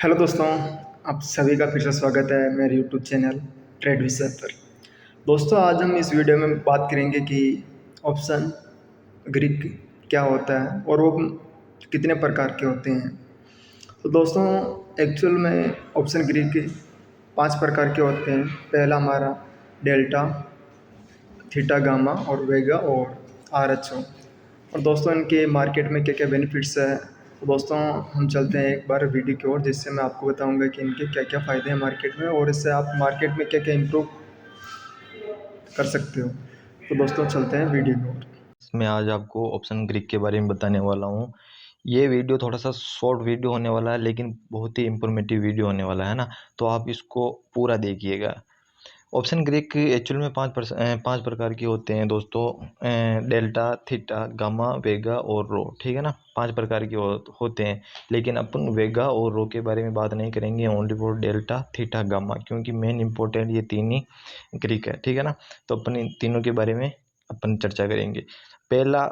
Hello दोस्तों, आप सभी का फिर से स्वागत है मेरे यूट्यूब चैनल ट्रेड विषय पर। दोस्तों, आज हम इस वीडियो में बात करेंगे कि ऑप्शन ग्रीक क्या होता है और वो कितने प्रकार के होते हैं। तो दोस्तों, एक्चुअल में ऑप्शन ग्रीक 5 प्रकार के होते हैं। पहला हमारा डेल्टा, थीटा, गामा और वेगा और आर एच ओ। और दोस्तों, इनके मार्केट में क्या क्या बेनिफिट्स है। तो दोस्तों, हम चलते हैं एक बार वीडियो की ओर, जिससे मैं आपको बताऊंगा कि इनके क्या क्या फ़ायदे हैं मार्केट में और इससे आप मार्केट में क्या क्या इम्प्रूव कर सकते हो। तो दोस्तों, चलते हैं वीडियो की ओर। मैं आज आपको ऑप्शन ग्रीक के बारे में बताने वाला हूँ। ये वीडियो थोड़ा सा शॉर्ट वीडियो होने वाला है, लेकिन बहुत ही इंफॉर्मेटिव वीडियो होने वाला है ना, तो आप इसको पूरा देखिएगा। ऑप्शन ग्रीक एक्चुअल में पांच प्रकार के होते हैं दोस्तों। डेल्टा, थीटा, गामा, वेगा और रो, ठीक है ना। 5 प्रकार के होते हैं, लेकिन अपन वेगा और रो के बारे में बात नहीं करेंगे, only for delta, theta, gamma, क्योंकि मेन इंपॉर्टेंट ये तीन ही ग्रीक है, ठीक है ना। तो अपन इन तीनों के बारे में अपन चर्चा करेंगे। पहला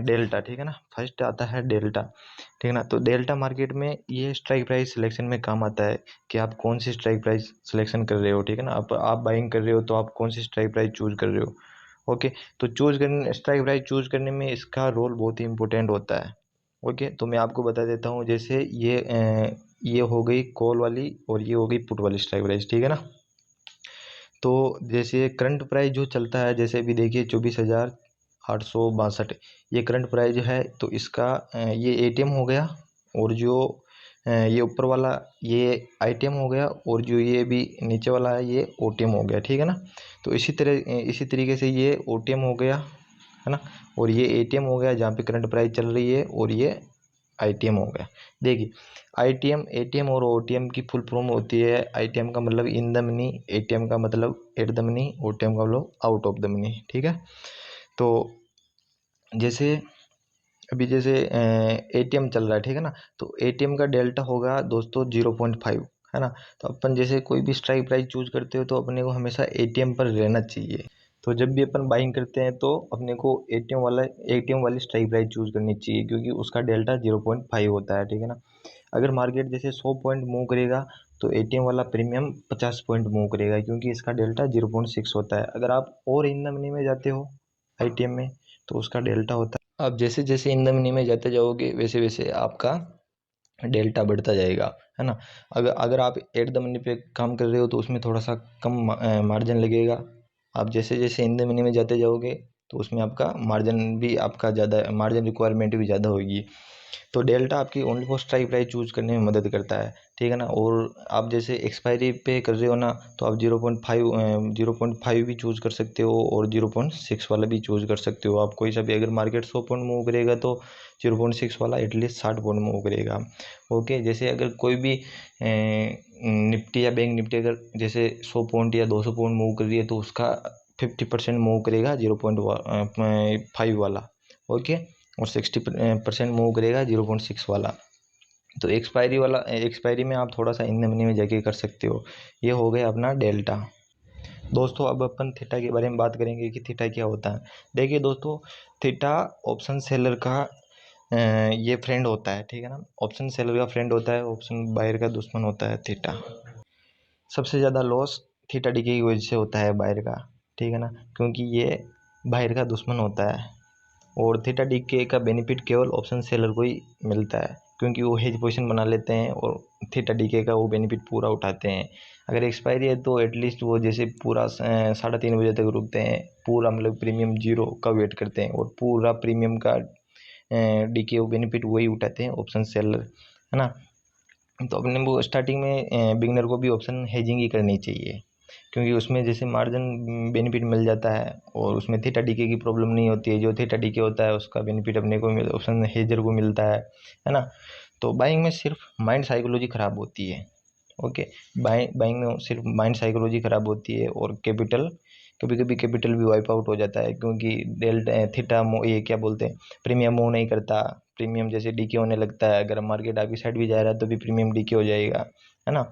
डेल्टा, ठीक है ना। फर्स्ट आता है डेल्टा, ठीक है ना। तो डेल्टा मार्केट में ये स्ट्राइक प्राइस सिलेक्शन में काम आता है कि आप कौन सी स्ट्राइक प्राइस सिलेक्शन कर रहे हो, ठीक है ना। आप बाइंग कर रहे हो तो आप कौन सी स्ट्राइक प्राइस चूज कर रहे हो। ओके, तो स्ट्राइक प्राइस चूज करने में इसका रोल बहुत ही इंपॉर्टेंट होता है। ओके, तो मैं आपको बता देता हूँ। जैसे ये हो गई कॉल वाली और ये हो गई पुट वाली स्ट्राइक प्राइस, ठीक है ना। तो जैसे करंट प्राइस जो चलता है, जैसे अभी देखिए 24,862, ये करंट प्राइस है। तो इसका ये एटीएम हो गया, और जो ये ऊपर वाला ये आईटीएम हो गया, और जो ये भी नीचे वाला है ये ओटीएम हो गया, ठीक है ना। तो इसी तरीके से ये ओटीएम हो गया, है ना। और ये एटीएम हो गया जहाँ पे करंट प्राइस चल रही है, और ये आईटीएम हो गया। देखिए, आईटीएम, एटीएम और ओटीएम की फुल फॉर्म होती है। आईटीएम का मतलब इन द मनी, एटीएम का मतलब एट द मनी, ओटीएम का मतलब आउट ऑफ द मनी, ठीक है। तो जैसे अभी जैसे एटीएम चल रहा है, ठीक है ना। तो एटीएम का डेल्टा होगा दोस्तों 0.5, है ना। तो अपन जैसे कोई भी स्ट्राइक प्राइस चूज करते हो तो अपने को हमेशा एटीएम पर रहना चाहिए। तो जब भी अपन बाइंग करते हैं तो अपने को एटीएम वाली स्ट्राइक प्राइस चूज करनी चाहिए, क्योंकि उसका डेल्टा 0.5 होता है, ठीक है ना। अगर मार्केट जैसे 100 पॉइंट मूव करेगा तो एटीएम वाला प्रीमियम 50 पॉइंट मूव करेगा, क्योंकि इसका डेल्टा 0.6 होता है। अगर आप और इन द मनी में जाते हो आईटीएम में, तो उसका डेल्टा होता है, आप जैसे जैसे इन द मनी में जाते जाओगे वैसे वैसे आपका डेल्टा बढ़ता जाएगा, है ना। अगर अगर आप एट द मनी पे काम कर रहे हो तो उसमें थोड़ा सा कम मार्जिन लगेगा। आप जैसे जैसे इन द मनी में जाते जाओगे तो उसमें आपका मार्जिन भी आपका ज़्यादा, मार्जिन रिक्वायरमेंट भी ज़्यादा होगी। तो डेल्टा आपकी only for strike price choose करने में मदद करता है, ठीक है ना। और आप जैसे एक्सपायरी पे कर रहे हो ना, तो आप 0.5 भी चूज कर सकते हो, और 0.6 वाला भी चूज कर सकते हो। आप कोई सा भी, अगर मार्केट 100 पॉइंट मूव करेगा तो 0.6 वाला एटलीस्ट 60 पॉइंट मूव करेगा। ओके, जैसे अगर कोई भी निफ्टी या बैंक निफ्टी अगर जैसे 100 पॉइंट या 200 पॉइंट मूव कर रही है, तो उसका 50% मूव करेगा 0.5 वाला। ओके, और 60% मूव करेगा 0.6 वाला। तो एक्सपायरी में आप थोड़ा सा इन द मनी में जाके कर सकते हो। ये हो गया अपना डेल्टा। दोस्तों, अब अपन थीटा के बारे में बात करेंगे कि थीटा क्या होता है। देखिए दोस्तों, थीटा ऑप्शन सेलर का ये फ्रेंड होता है, ठीक है ना। ऑप्शन सेलर का फ्रेंड होता है, ऑप्शन बायर का दुश्मन होता है थीटा। सबसे ज़्यादा लॉस थीटा डीके की वजह से होता है बायर का, ठीक है ना, क्योंकि ये बायर का दुश्मन होता है। और थीटा डीके का बेनिफिट केवल ऑप्शन सेलर को ही मिलता है, क्योंकि वो हेज पोजीशन बना लेते हैं और थीटा डीके का वो बेनिफिट पूरा उठाते हैं। अगर एक्सपायरी है तो एटलीस्ट वो जैसे पूरा 3:30 बजे तक रुकते हैं, पूरा मतलब प्रीमियम जीरो का वेट करते हैं, और पूरा प्रीमियम का डीके वो बेनिफिट वही उठाते हैं ऑप्शन सेलर, है ना। तो अपने वो स्टार्टिंग में बिगनर को भी ऑप्शन हेजिंग ही करनी चाहिए, क्योंकि उसमें जैसे मार्जिन बेनिफिट मिल जाता है, और उसमें थीटा डीके की प्रॉब्लम नहीं होती है। जो थीटा डीके होता है उसका बेनिफिट अपने को ऑप्शन हेजर को मिलता है ना। तो बाइंग में सिर्फ माइंड साइकोलॉजी ख़राब होती है। ओके, बाइंग में सिर्फ माइंड साइकोलॉजी ख़राब होती है, और कैपिटल, कभी कभी कैपिटल भी वाइप आउट हो जाता है, क्योंकि थीटा ये क्या बोलते हैं, प्रीमियम मूव नहीं करता। प्रीमियम जैसे डीके होने लगता है, अगर मार्केट आपकी साइड भी जा रहा है तो भी प्रीमियम डीके हो जाएगा, है ना।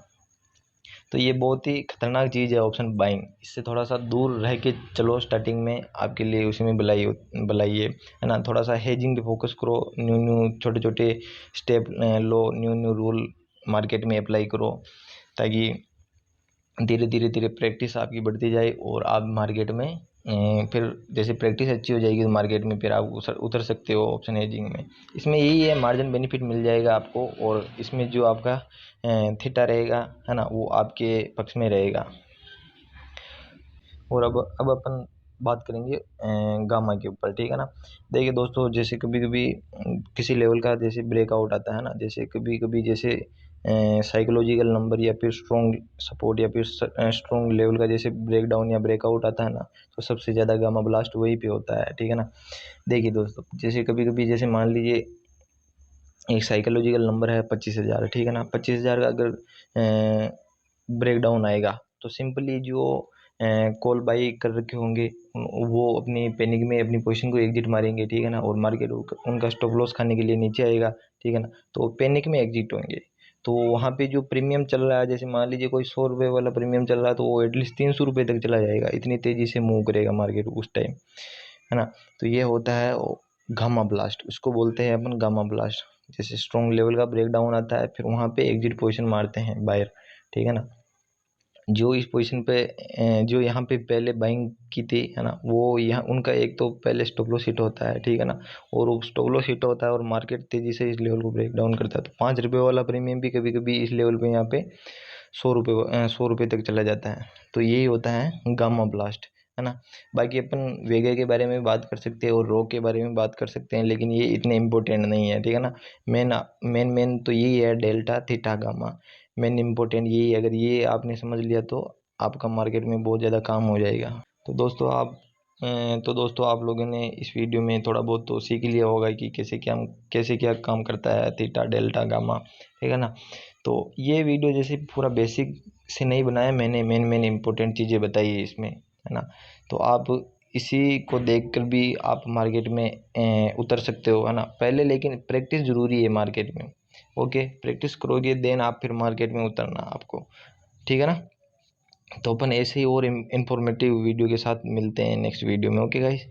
तो ये बहुत ही खतरनाक चीज़ है ऑप्शन बाइंग। इससे थोड़ा सा दूर रह के चलो, स्टार्टिंग में आपके लिए उसी में बुलाइए, है ना। थोड़ा सा हेजिंग पे फोकस करो, न्यू न्यू छोटे छोटे स्टेप लो, न्यू न्यू रूल मार्केट में अप्लाई करो, ताकि धीरे धीरे प्रैक्टिस आपकी बढ़ती जाए और आप मार्केट में फिर जैसे प्रैक्टिस अच्छी हो जाएगी तो मार्केट में फिर आप उतर सकते हो ऑप्शन हेजिंग में। इसमें यही है, मार्जिन बेनिफिट मिल जाएगा आपको, और इसमें जो आपका थीटा रहेगा है ना, वो आपके पक्ष में रहेगा। और अब अपन बात करेंगे गामा के ऊपर, ठीक है ना। देखिए दोस्तों, जैसे कभी कभी किसी लेवल का जैसे ब्रेकआउट आता है ना, जैसे कभी कभी जैसे साइकोलॉजिकल नंबर या फिर स्ट्रॉन्ग सपोर्ट या फिर स्ट्रॉन्ग लेवल का जैसे ब्रेकडाउन या ब्रेकआउट आता है ना, तो सबसे ज़्यादा गामा ब्लास्ट वहीं पे होता है, ठीक है ना। देखिए दोस्तों, जैसे कभी कभी जैसे मान लीजिए एक साइकोलॉजिकल नंबर है 25,000, ठीक है ना। 25,000 का अगर ब्रेकडाउन आएगा तो सिंपली जो कॉल बाई कर रखे होंगे वो अपनी पैनिक में अपनी पोजीशन को एग्जिट मारेंगे, ठीक है ना। और मार्केट उनका स्टॉप लॉस खाने के लिए नीचे आएगा, ठीक है ना, तो पैनिक में एग्जिट होंगे। तो वहाँ पे जो प्रीमियम चल रहा है, जैसे मान लीजिए कोई 100 रुपये वाला प्रीमियम चल रहा है, तो वो एटलीस्ट 300 रुपये तक चला जाएगा, इतनी तेज़ी से मूव करेगा मार्केट उस टाइम, है ना। तो ये होता है गामा ब्लास्ट, उसको बोलते हैं अपन गामा ब्लास्ट। जैसे स्ट्रॉन्ग लेवल का ब्रेकडाउन आता है, फिर वहाँ पे एग्जिट पोजीशन मारते हैं बायर, ठीक है ना। जो इस पोजीशन पे जो यहाँ पे पहले बाइंग की थी, है ना, वो यहाँ उनका एक तो पहले स्टॉप लॉस हिट होता है, ठीक है ना। और वो स्टॉप लॉस हिट होता है और मार्केट तेजी से इस लेवल को ब्रेक डाउन करता है, तो 5 रुपये वाला प्रीमियम भी कभी कभी इस लेवल पे यहाँ पे 100 रुपये तक चला जाता है। तो यही होता है गामा ब्लास्ट, है ना। बाकी अपन वेगा के बारे में बात कर सकते हैं और रो के बारे में बात कर सकते हैं, लेकिन ये इतने इम्पोर्टेंट नहीं है, ठीक है ना। मेन तो यही है, delta theta gamma main important यही है। अगर ये आपने समझ लिया तो आपका मार्केट में बहुत ज़्यादा काम हो जाएगा। तो दोस्तों आप लोगों ने इस वीडियो में थोड़ा बहुत तो सीख लिया होगा कि कैसे क्या काम करता है थीटा डेल्टा गामा, ठीक है ना। तो ये वीडियो जैसे पूरा बेसिक से नहीं बनाया मैंने, मेन इम्पोर्टेंट चीज़ें बताई है इसमें, है ना। तो आप इसी को देखकर भी आप मार्केट में उतर सकते हो, है ना। पहले लेकिन प्रैक्टिस ज़रूरी है मार्केट में, ओके। प्रैक्टिस करोगे देन आप फिर मार्केट में उतरना आपको, ठीक है ना। तो अपन ऐसे ही और इंफॉर्मेटिव वीडियो के साथ मिलते हैं नेक्स्ट वीडियो में, ओके गाइस।